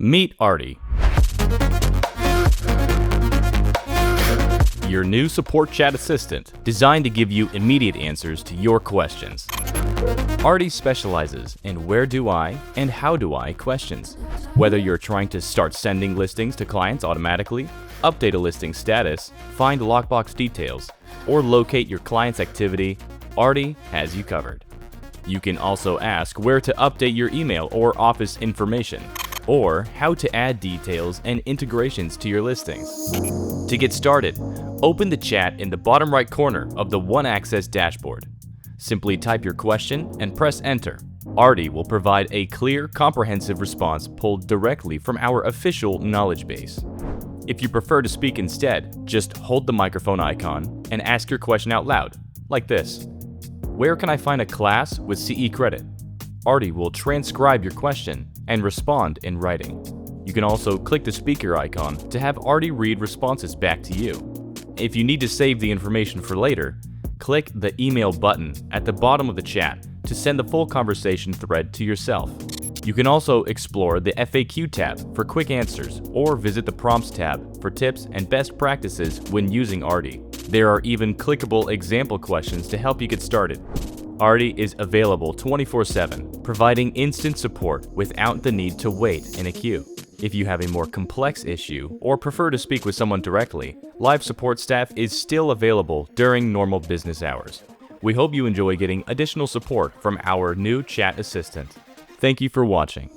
Meet Ardi, your new support chat assistant designed to give you immediate answers to your questions. Ardi specializes in where do I and how do I questions. Whether you're trying to start sending listings to clients automatically, update a listing status, find lockbox details, or locate your client's activity, Ardi has you covered. You can also ask where to update your email or office information, or how to add details and integrations to your listings. To get started, open the chat in the bottom right corner of the One Access dashboard. Simply type your question and press enter. Ardi will provide a clear, comprehensive response pulled directly from our official knowledge base. If you prefer to speak instead, just hold the microphone icon and ask your question out loud, like this. Where can I find a class with CE credit? Ardi will transcribe your question and respond in writing. You can also click the speaker icon to have Ardi read responses back to you. If you need to save the information for later, click the email button at the bottom of the chat to send the full conversation thread to yourself. You can also explore the FAQ tab for quick answers or visit the Prompts tab for tips and best practices when using Ardi. There are even clickable example questions to help you get started. Ardi is available 24/7, providing instant support without the need to wait in a queue. If you have a more complex issue or prefer to speak with someone directly, live support staff is still available during normal business hours. We hope you enjoy getting additional support from our new chat assistant. Thank you for watching.